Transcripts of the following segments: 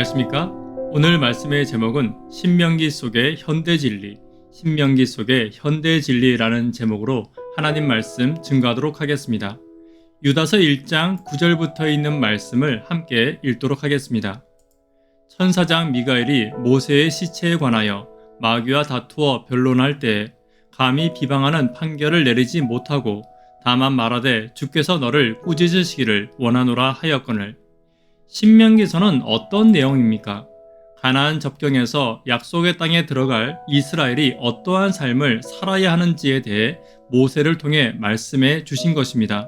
안녕하십니까? 오늘 말씀의 제목은 신명기 속의 현대진리, 신명기 속의 현대진리라는 제목으로 하나님 말씀 증거하도록 하겠습니다. 유다서 1장 9절부터 있는 말씀을 함께 읽도록 하겠습니다. 천사장 미가엘이 모세의 시체에 관하여 마귀와 다투어 변론할 때에 감히 비방하는 판결을 내리지 못하고 다만 말하되 주께서 너를 꾸짖으시기를 원하노라 하였거늘. 신명기서는 어떤 내용입니까? 가나안 접경에서 약속의 땅에 들어갈 이스라엘이 어떠한 삶을 살아야 하는지에 대해 모세를 통해 말씀해 주신 것입니다.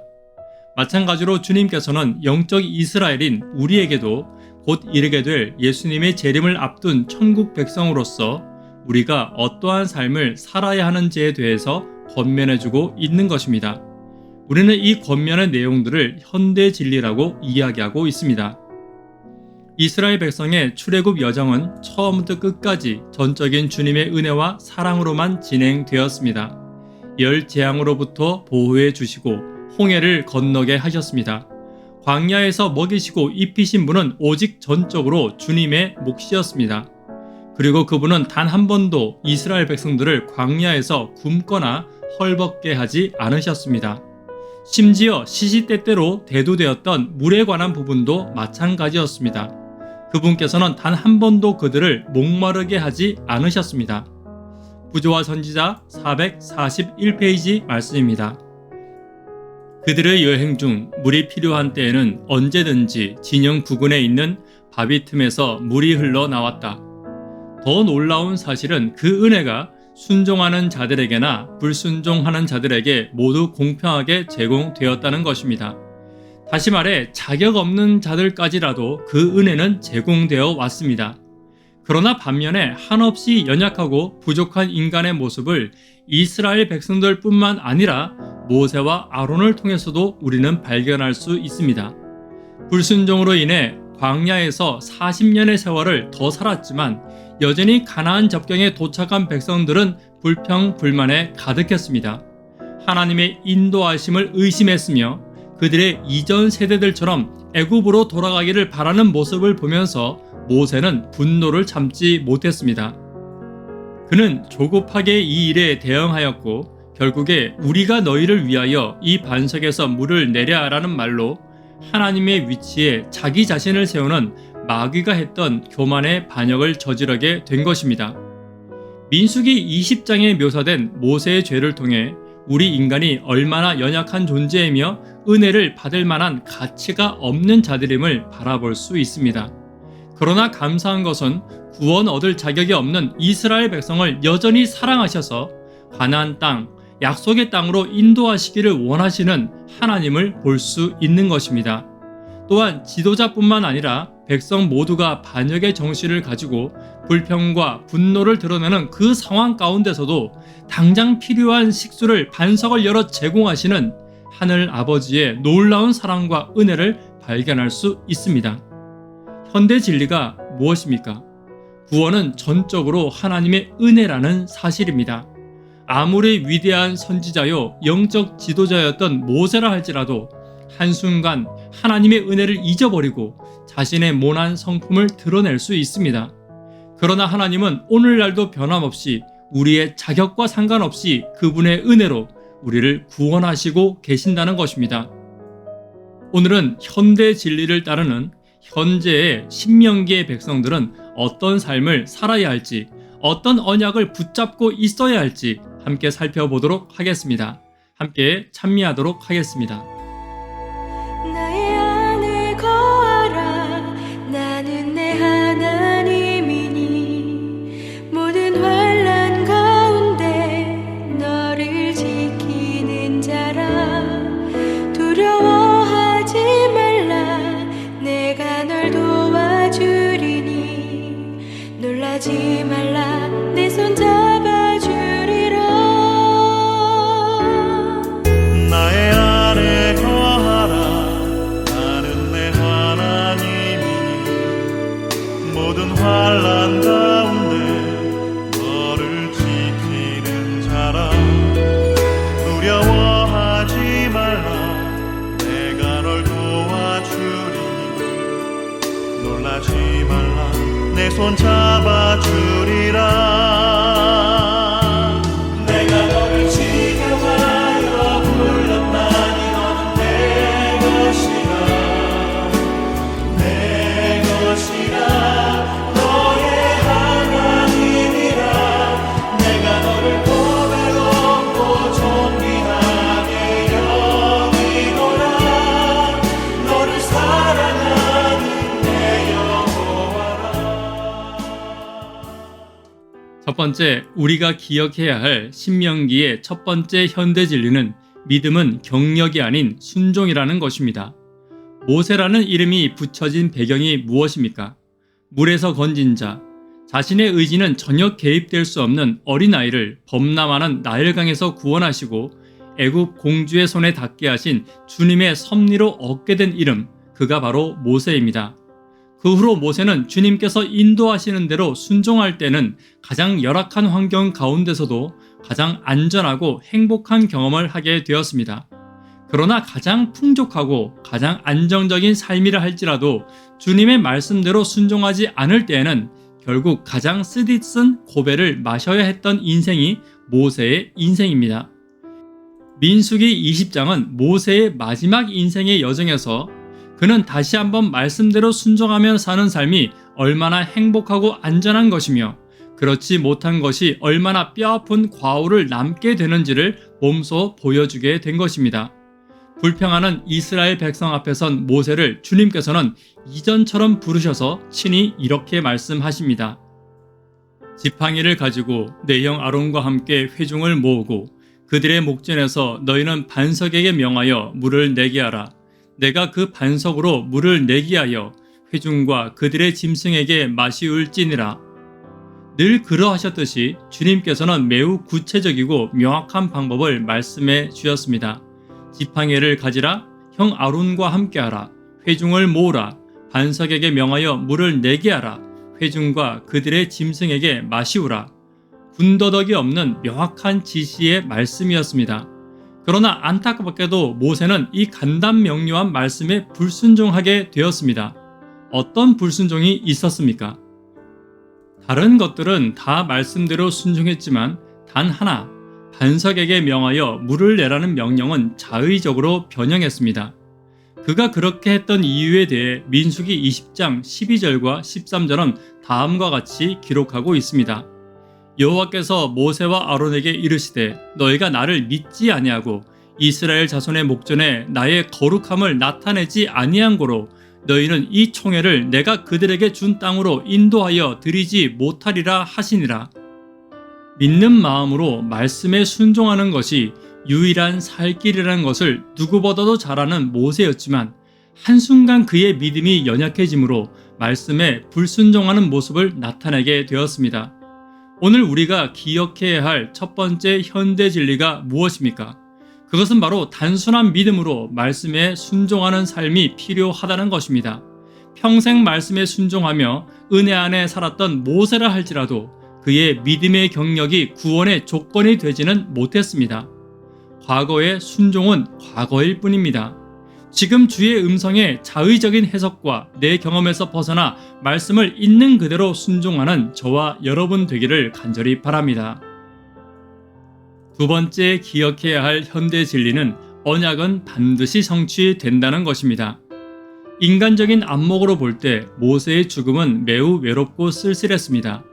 마찬가지로 주님께서는 영적 이스라엘인 우리에게도 곧 이르게 될 예수님의 재림을 앞둔 천국 백성으로서 우리가 어떠한 삶을 살아야 하는지에 대해서 권면해주고 있는 것입니다. 우리는 이 권면의 내용들을 현대 진리라고 이야기하고 있습니다. 이스라엘 백성의 출애굽 여정은 처음부터 끝까지 전적인 주님의 은혜와 사랑으로만 진행되었습니다. 열 재앙으로부터 보호해 주시고 홍해를 건너게 하셨습니다. 광야에서 먹이시고 입히신 분은 오직 전적으로 주님의 몫이었습니다. 그리고 그분은 단 한 번도 이스라엘 백성들을 광야에서 굶거나 헐벗게 하지 않으셨습니다. 심지어 시시때때로 대두되었던 물에 관한 부분도 마찬가지였습니다. 그분께서는 단 한 번도 그들을 목마르게 하지 않으셨습니다. 부조와 선지자 441페이지 말씀입니다. 그들의 여행 중 물이 필요한 때에는 언제든지 진영 부근에 있는 바위 틈에서 물이 흘러나왔다. 더 놀라운 사실은 그 은혜가 순종하는 자들에게나 불순종하는 자들에게 모두 공평하게 제공되었다는 것입니다. 다시 말해 자격 없는 자들까지라도 그 은혜는 제공되어 왔습니다. 그러나 반면에 한없이 연약하고 부족한 인간의 모습을 이스라엘 백성들뿐만 아니라 모세와 아론을 통해서도 우리는 발견할 수 있습니다. 불순종으로 인해 광야에서 40년의 세월을 더 살았지만 여전히 가나안 접경에 도착한 백성들은 불평불만에 가득했습니다. 하나님의 인도하심을 의심했으며 그들의 이전 세대들처럼 애굽으로 돌아가기를 바라는 모습을 보면서 모세는 분노를 참지 못했습니다. 그는 조급하게 이 일에 대응하였고 결국에 우리가 너희를 위하여 이 반석에서 물을 내랴라는 말로 하나님의 위치에 자기 자신을 세우는 마귀가 했던 교만의 반역을 저지르게 된 것입니다. 민수기 20장에 묘사된 모세의 죄를 통해 우리 인간이 얼마나 연약한 존재이며 은혜를 받을 만한 가치가 없는 자들임을 바라볼 수 있습니다. 그러나 감사한 것은 구원 얻을 자격이 없는 이스라엘 백성을 여전히 사랑하셔서 가나안 땅, 약속의 땅으로 인도하시기를 원하시는 하나님을 볼 수 있는 것입니다. 또한 지도자뿐만 아니라 백성 모두가 반역의 정신을 가지고 불평과 분노를 드러내는 그 상황 가운데서도 당장 필요한 식수를 반석을 열어 제공하시는 하늘 아버지의 놀라운 사랑과 은혜를 발견할 수 있습니다. 현대 진리가 무엇입니까? 구원은 전적으로 하나님의 은혜라는 사실입니다. 아무리 위대한 선지자요 영적 지도자였던 모세라 할지라도 한순간 하나님의 은혜를 잊어버리고 자신의 모난 성품을 드러낼 수 있습니다. 그러나 하나님은 오늘날도 변함없이 우리의 자격과 상관없이 그분의 은혜로 우리를 구원하시고 계신다는 것입니다. 오늘은 현대 진리를 따르는 현재의 신명기의 백성들은 어떤 삶을 살아야 할지, 어떤 언약을 붙잡고 있어야 할지 함께 살펴보도록 하겠습니다. 함께 찬미하도록 하겠습니다. 나의 안에 거하라. 나는 내 하나님이니 모든 환난 가운데 너를 지키는 자라. 두려워하지 말라. 내가 널 도와주리니 놀라지 말라. 내 손 잡아주리라. 나의 안에 거하라. 나는 내 하나님이니 모든 환난 가운데 너를 지키는 자라. 두려워하지 말라. 내가 널 도와주리니 놀라지 말라 내 손 잡아주리라. 내가 너를 지켜하여 불렀나니 너는 내 것이라 내 것이라 너의 하나님이라. 내가 너를 보배롭고 존귀하게 여기노라. 너를 사랑하는 내 여호와라. 첫 번째, 우리가 기억해야 할 신명기의 첫 번째 현대 진리는 믿음은 경력이 아닌 순종이라는 것입니다. 모세라는 이름이 붙여진 배경이 무엇입니까? 물에서 건진 자, 자신의 의지는 전혀 개입될 수 없는 어린아이를 범람하는 나일강에서 구원하시고 애굽 공주의 손에 닿게 하신 주님의 섭리로 얻게 된 이름, 그가 바로 모세입니다. 그 후로 모세는 주님께서 인도하시는 대로 순종할 때는 가장 열악한 환경 가운데서도 가장 안전하고 행복한 경험을 하게 되었습니다. 그러나 가장 풍족하고 가장 안정적인 삶이라 할지라도 주님의 말씀대로 순종하지 않을 때에는 결국 가장 쓰디쓴 고배를 마셔야 했던 인생이 모세의 인생입니다. 민수기 20장은 모세의 마지막 인생의 여정에서 그는 다시 한번 말씀대로 순종하며 사는 삶이 얼마나 행복하고 안전한 것이며 그렇지 못한 것이 얼마나 뼈아픈 과오를 남게 되는지를 몸소 보여주게 된 것입니다. 불평하는 이스라엘 백성 앞에 선 모세를 주님께서는 이전처럼 부르셔서 친히 이렇게 말씀하십니다. 지팡이를 가지고 내 형 아론과 함께 회중을 모으고 그들의 목전에서 너희는 반석에게 명하여 물을 내게 하라. 내가 그 반석으로 물을 내게 하여 회중과 그들의 짐승에게 마시울지니라. 늘 그러하셨듯이 주님께서는 매우 구체적이고 명확한 방법을 말씀해 주셨습니다. 지팡이를 가지라, 형 아론과 함께하라, 회중을 모으라, 반석에게 명하여 물을 내게 하라, 회중과 그들의 짐승에게 마시우라. 군더더기 없는 명확한 지시의 말씀이었습니다. 그러나 안타깝게도 모세는 이 간단 명료한 말씀에 불순종하게 되었습니다. 어떤 불순종이 있었습니까? 다른 것들은 다 말씀대로 순종했지만 단 하나, 반석에게 명하여 물을 내라는 명령은 자의적으로 변형했습니다. 그가 그렇게 했던 이유에 대해 민수기 20장 12절과 13절은 다음과 같이 기록하고 있습니다. 여호와께서 모세와 아론에게 이르시되 너희가 나를 믿지 아니하고 이스라엘 자손의 목전에 나의 거룩함을 나타내지 아니한 고로 너희는 이 총회를 내가 그들에게 준 땅으로 인도하여 드리지 못하리라 하시니라. 믿는 마음으로 말씀에 순종하는 것이 유일한 살 길이라는 것을 누구보다도 잘 아는 모세였지만 한순간 그의 믿음이 연약해지므로 말씀에 불순종하는 모습을 나타내게 되었습니다. 오늘 우리가 기억해야 할 첫 번째 현대 진리가 무엇입니까? 그것은 바로 단순한 믿음으로 말씀에 순종하는 삶이 필요하다는 것입니다. 평생 말씀에 순종하며 은혜 안에 살았던 모세라 할지라도 그의 믿음의 경력이 구원의 조건이 되지는 못했습니다. 과거의 순종은 과거일 뿐입니다. 지금 주의 음성에 자의적인 해석과 내 경험에서 벗어나 말씀을 있는 그대로 순종하는 저와 여러분 되기를 간절히 바랍니다. 두 번째 기억해야 할 현대 진리는 언약은 반드시 성취된다는 것입니다. 인간적인 안목으로 볼 때 모세의 죽음은 매우 외롭고 쓸쓸했습니다.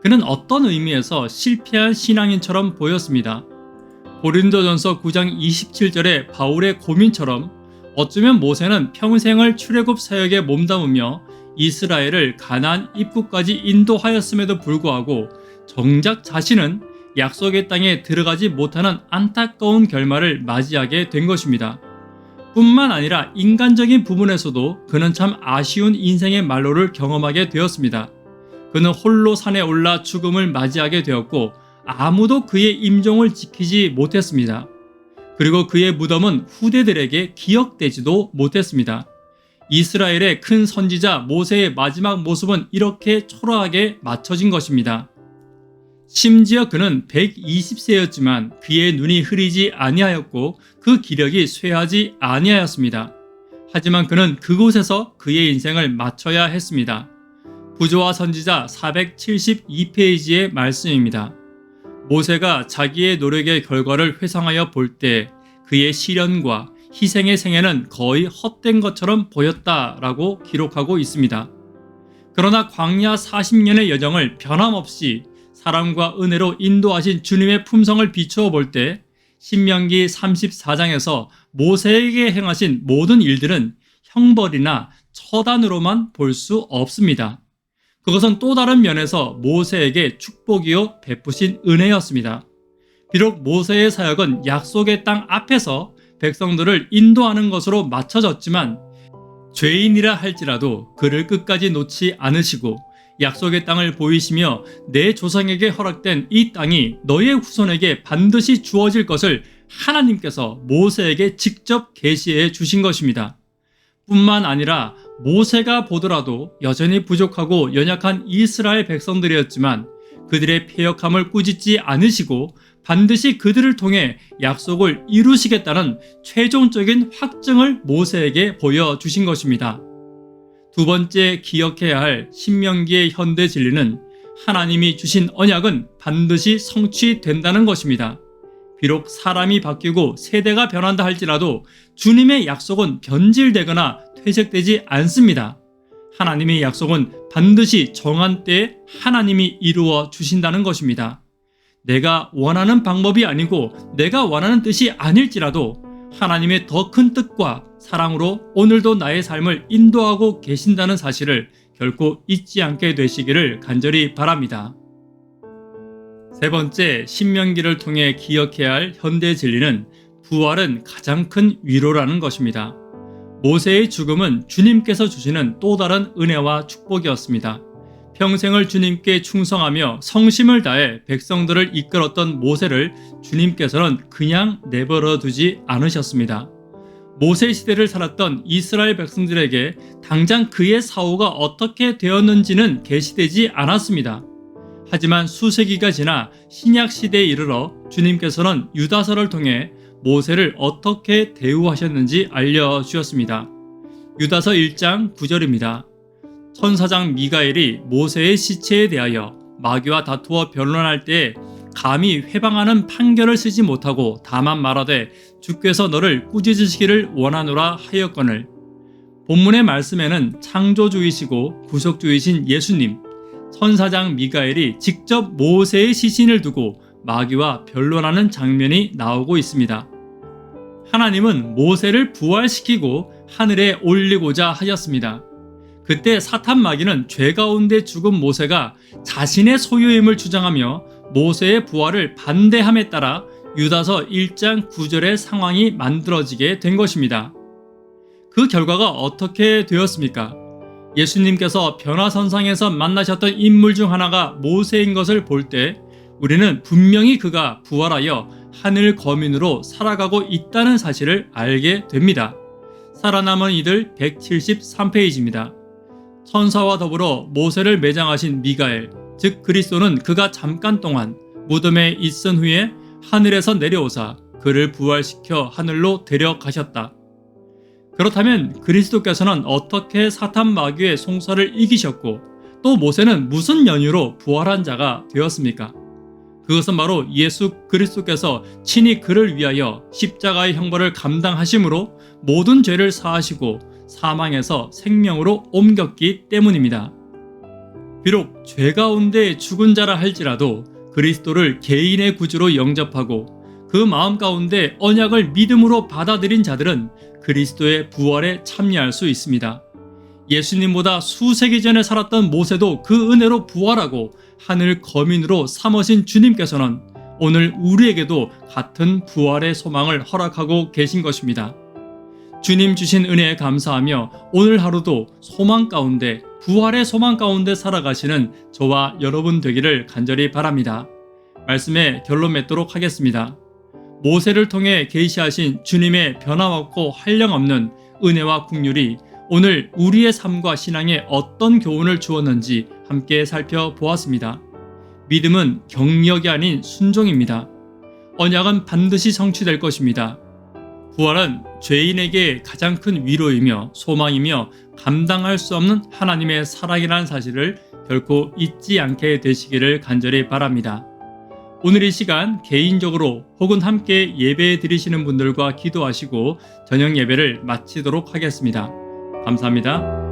그는 어떤 의미에서 실패한 신앙인처럼 보였습니다. 고린도전서 9장 27절의 바울의 고민처럼 어쩌면 모세는 평생을 출애굽 사역에 몸담으며 이스라엘을 가나안 입구까지 인도하였음에도 불구하고 정작 자신은 약속의 땅에 들어가지 못하는 안타까운 결말을 맞이하게 된 것입니다. 뿐만 아니라 인간적인 부분에서도 그는 참 아쉬운 인생의 말로를 경험하게 되었습니다. 그는 홀로 산에 올라 죽음을 맞이하게 되었고 아무도 그의 임종을 지키지 못했습니다. 그리고 그의 무덤은 후대들에게 기억되지도 못했습니다. 이스라엘의 큰 선지자 모세의 마지막 모습은 이렇게 초라하게 맞춰진 것입니다. 심지어 그는 120세였지만 그의 눈이 흐리지 아니하였고 그 기력이 쇠하지 아니하였습니다. 하지만 그는 그곳에서 그의 인생을 마쳐야 했습니다. 부조와 선지자 472페이지의 말씀입니다. 모세가 자기의 노력의 결과를 회상하여 볼 때 그의 시련과 희생의 생애는 거의 헛된 것처럼 보였다라고 기록하고 있습니다. 그러나 광야 40년의 여정을 변함없이 사랑과 은혜로 인도하신 주님의 품성을 비추어 볼 때 신명기 34장에서 모세에게 행하신 모든 일들은 형벌이나 처단으로만 볼 수 없습니다. 그것은 또 다른 면에서 모세에게 축복이요 베푸신 은혜였습니다. 비록 모세의 사역은 약속의 땅 앞에서 백성들을 인도하는 것으로 맞춰졌지만 죄인이라 할지라도 그를 끝까지 놓지 않으시고 약속의 땅을 보이시며 내 조상에게 허락된 이 땅이 너의 후손에게 반드시 주어질 것을 하나님께서 모세에게 직접 계시해 주신 것입니다. 뿐만 아니라 모세가 보더라도 여전히 부족하고 연약한 이스라엘 백성들이었지만 그들의 패역함을 꾸짖지 않으시고 반드시 그들을 통해 약속을 이루시겠다는 최종적인 확증을 모세에게 보여주신 것입니다. 두 번째 기억해야 할 신명기의 현대 진리는 하나님이 주신 언약은 반드시 성취된다는 것입니다. 비록 사람이 바뀌고 세대가 변한다 할지라도 주님의 약속은 변질되거나 퇴색되지 않습니다. 하나님의 약속은 반드시 정한 때에 하나님이 이루어 주신다는 것입니다. 내가 원하는 방법이 아니고 내가 원하는 뜻이 아닐지라도 하나님의 더 큰 뜻과 사랑으로 오늘도 나의 삶을 인도하고 계신다는 사실을 결코 잊지 않게 되시기를 간절히 바랍니다. 세 번째, 신명기를 통해 기억해야 할 현대 진리는 부활은 가장 큰 위로라는 것입니다. 모세의 죽음은 주님께서 주시는 또 다른 은혜와 축복이었습니다. 평생을 주님께 충성하며 성심을 다해 백성들을 이끌었던 모세를 주님께서는 그냥 내버려 두지 않으셨습니다. 모세 시대를 살았던 이스라엘 백성들에게 당장 그의 사후가 어떻게 되었는지는 계시되지 않았습니다. 하지만 수세기가 지나 신약 시대에 이르러 주님께서는 유다서를 통해 모세를 어떻게 대우하셨는지 알려주셨습니다. 유다서 1장 9절입니다. 천사장 미가엘이 모세의 시체에 대하여 마귀와 다투어 변론할 때에 감히 회방하는 판결을 쓰지 못하고 다만 말하되 주께서 너를 꾸짖으시기를 원하노라 하였거늘. 본문의 말씀에는 창조주이시고 구속주이신 예수님, 천사장 미가엘이 직접 모세의 시신을 두고 마귀와 변론하는 장면이 나오고 있습니다. 하나님은 모세를 부활시키고 하늘에 올리고자 하셨습니다. 그때 사탄 마귀는 죄 가운데 죽은 모세가 자신의 소유임을 주장하며 모세의 부활을 반대함에 따라 유다서 1장 9절의 상황이 만들어지게 된 것입니다. 그 결과가 어떻게 되었습니까? 예수님께서 변화선상에서 만나셨던 인물 중 하나가 모세인 것을 볼 때 우리는 분명히 그가 부활하여 하늘 거민으로 살아가고 있다는 사실을 알게 됩니다. 살아남은 이들 173페이지입니다. 천사와 더불어 모세를 매장하신 미가엘, 즉 그리스도는 그가 잠깐 동안 무덤에 있은 후에 하늘에서 내려오사 그를 부활시켜 하늘로 데려가셨다. 그렇다면 그리스도께서는 어떻게 사탄 마귀의 송사를 이기셨고 또 모세는 무슨 연유로 부활한 자가 되었습니까? 그것은 바로 예수 그리스도께서 친히 그를 위하여 십자가의 형벌을 감당하심으로 모든 죄를 사하시고 사망에서 생명으로 옮겼기 때문입니다. 비록 죄 가운데 죽은 자라 할지라도 그리스도를 개인의 구주로 영접하고 그 마음 가운데 언약을 믿음으로 받아들인 자들은 그리스도의 부활에 참여할 수 있습니다. 예수님보다 수세기 전에 살았던 모세도 그 은혜로 부활하고 하늘 거민으로 삼으신 주님께서는 오늘 우리에게도 같은 부활의 소망을 허락하고 계신 것입니다. 주님 주신 은혜에 감사하며 오늘 하루도 소망 가운데, 부활의 소망 가운데 살아가시는 저와 여러분 되기를 간절히 바랍니다. 말씀에 결론 맺도록 하겠습니다. 모세를 통해 계시하신 주님의 변함없고 한량없는 은혜와 긍휼이 오늘 우리의 삶과 신앙에 어떤 교훈을 주었는지 함께 살펴보았습니다. 믿음은 경력이 아닌 순종입니다. 언약은 반드시 성취될 것입니다. 부활은 죄인에게 가장 큰 위로이며 소망이며 감당할 수 없는 하나님의 사랑이라는 사실을 결코 잊지 않게 되시기를 간절히 바랍니다. 오늘 이 시간 개인적으로 혹은 함께 예배 드리시는 분들과 기도하시고 저녁 예배를 마치도록 하겠습니다. 감사합니다.